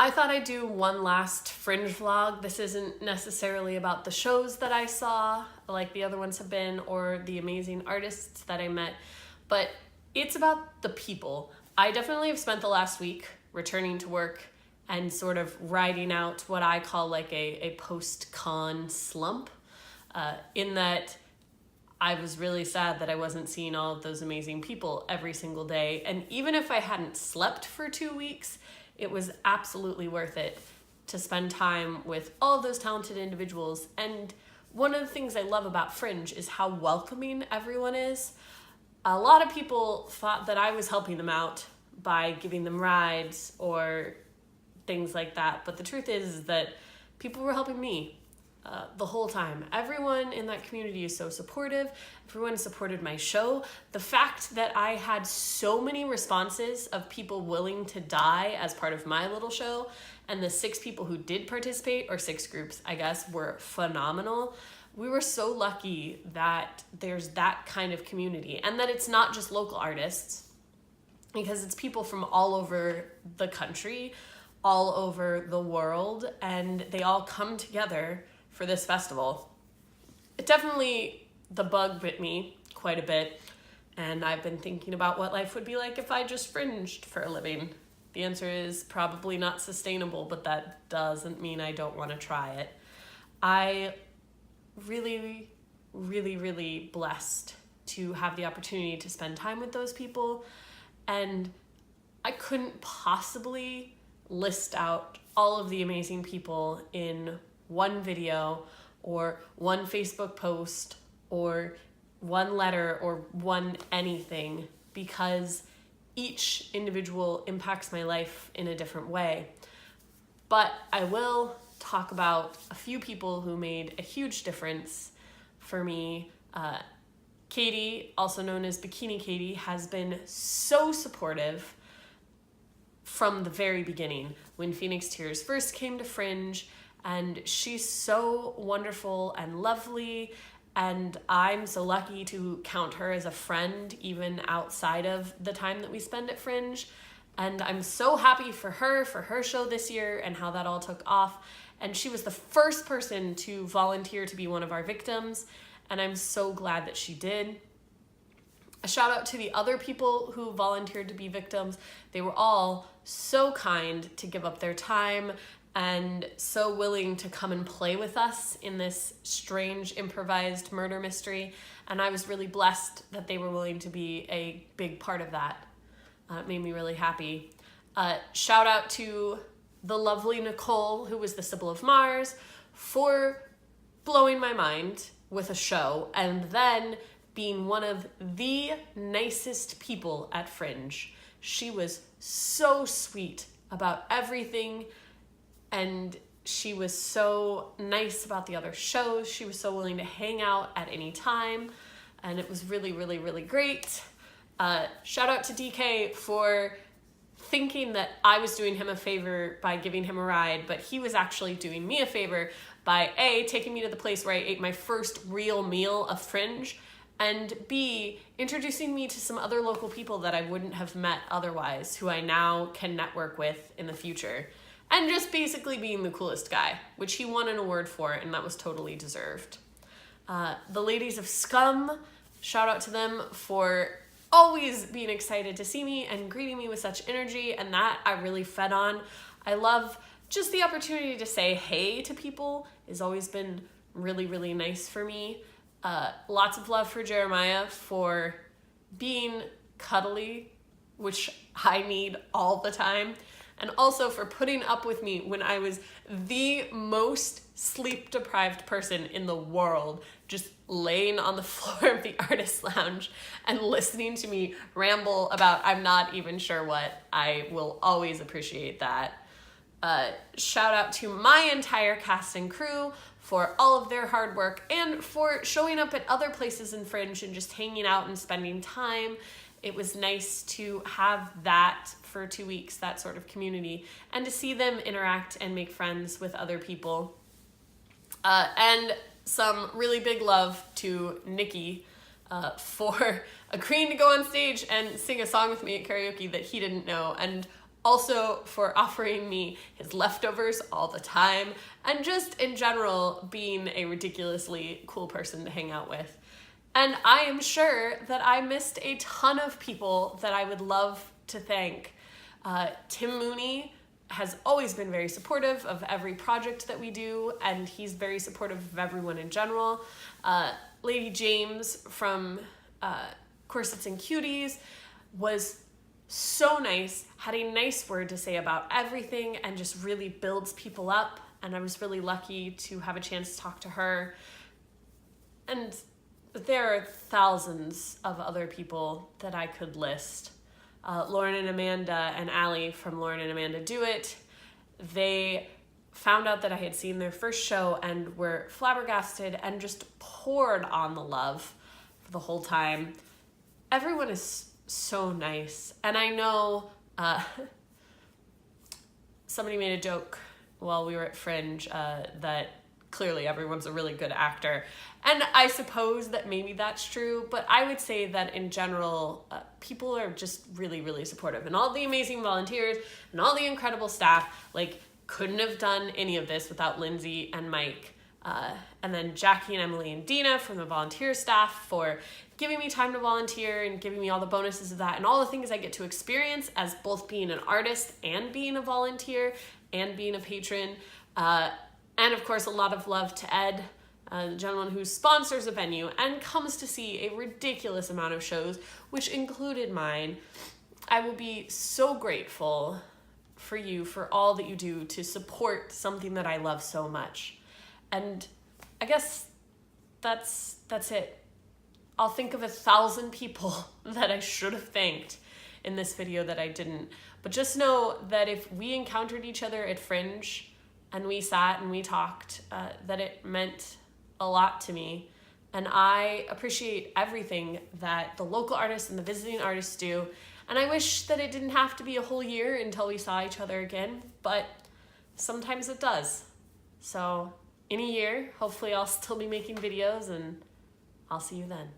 I thought I'd do one last Fringe vlog. This isn't necessarily about the shows that I saw, like the other ones have been, or the amazing artists that I met, but it's about the people. I definitely have spent the last week returning to work and sort of riding out what I call like a post-con slump, in that I was really sad that I wasn't seeing all of those amazing people every single day. And even if I hadn't slept for 2 weeks, it was absolutely worth it to spend time with all of those talented individuals. And one of the things I love about Fringe is how welcoming everyone is. A lot of people thought that I was helping them out by giving them rides or things like that. But the truth is that people were helping me the whole time. Everyone in that community is so supportive. Everyone supported my show. The fact that I had so many responses of people willing to die as part of my little show, and the 6 people who did participate, or 6 groups, I guess, were phenomenal. We were so lucky that there's that kind of community, and that it's not just local artists, because it's people from all over the country, all over the world, and they all come together for this festival. It definitely, the bug bit me quite a bit, and I've been thinking about what life would be like if I just fringed for a living. The answer is probably not sustainable, but that doesn't mean I don't want to try it. I really blessed to have the opportunity to spend time with those people, and I couldn't possibly list out all of the amazing people in one video or one Facebook post or one letter or one anything, because each individual impacts my life in a different way. But I will talk about a few people who made a huge difference for me. Katie, also known as Bikini Katie, has been so supportive from the very beginning when Phoenix Tears first came to Fringe, and she's so wonderful and lovely, and I'm so lucky to count her as a friend even outside of the time that we spend at Fringe. And I'm so happy for her show this year and how that all took off. And she was the first person to volunteer to be one of our victims, and I'm so glad that she did. A shout out to the other people who volunteered to be victims. They were all so kind to give up their time and so willing to come and play with us in this strange improvised murder mystery. And I was really blessed that they were willing to be a big part of that. It made me really happy. Shout out to the lovely Nicole, who was the Sybil of Mars, for blowing my mind with a show and then being one of the nicest people at Fringe. She was so sweet about everything, and she was so nice about the other shows. She was so willing to hang out at any time, and it was really great. Shout out to DK for thinking that I was doing him a favor by giving him a ride, but he was actually doing me a favor by A, taking me to the place where I ate my first real meal of Fringe, and B, introducing me to some other local people that I wouldn't have met otherwise, who I now can network with in the future. And just basically being the coolest guy, which he won an award for, and that was totally deserved. The ladies of Scum, shout out to them for always being excited to see me and greeting me with such energy, and that I really fed on. I love just the opportunity to say hey to people has always been really nice for me. Lots of love for Jeremiah for being cuddly, which I need all the time, and also for putting up with me when I was the most sleep-deprived person in the world, just laying on the floor of the artist lounge and listening to me ramble about I'm not even sure what. I will always appreciate that. Shout out to my entire cast and crew for all of their hard work and for showing up at other places in Fringe and just hanging out and spending time. It was nice to have that for 2 weeks, that sort of community, and to see them interact and make friends with other people. And some really big love to Nikki for agreeing to go on stage and sing a song with me at karaoke that he didn't know, and Also for offering me his leftovers all the time, and just in general being a ridiculously cool person to hang out with. And I am sure that I missed a ton of people that I would love to thank. Tim Mooney has always been very supportive of every project that we do, and he's very supportive of everyone in general. Lady James from Corsets and Cuties was so nice, had a nice word to say about everything, and just really builds people up. And I was really lucky to have a chance to talk to her. And there are thousands of other people that I could list. Lauren and Amanda and Allie from Lauren and Amanda Do It, they found out that I had seen their first show and were flabbergasted and just poured on the love for the whole time. Everyone is so nice. And I know somebody made a joke while we were at Fringe that clearly everyone's a really good actor. And I suppose that maybe that's true, but I would say that in general, people are just really, really supportive. And all the amazing volunteers and all the incredible staff, like, couldn't have done any of this without Lindsay and Mike. And then Jackie and Emily and Dina from the volunteer staff for giving me time to volunteer and giving me all the bonuses of that and all the things I get to experience as both being an artist and being a volunteer and being a patron. And of course, a lot of love to Ed, the gentleman who sponsors a venue and comes to see a ridiculous amount of shows, which included mine. I will be so grateful for you for all that you do to support something that I love so much. And I guess that's it. I'll think of 1,000 people that I should have thanked in this video that I didn't. But just know that if we encountered each other at Fringe and we sat and we talked, that it meant a lot to me. And I appreciate everything that the local artists and the visiting artists do. And I wish that it didn't have to be a whole year until we saw each other again, but sometimes it does. So in a year, hopefully I'll still be making videos, and I'll see you then.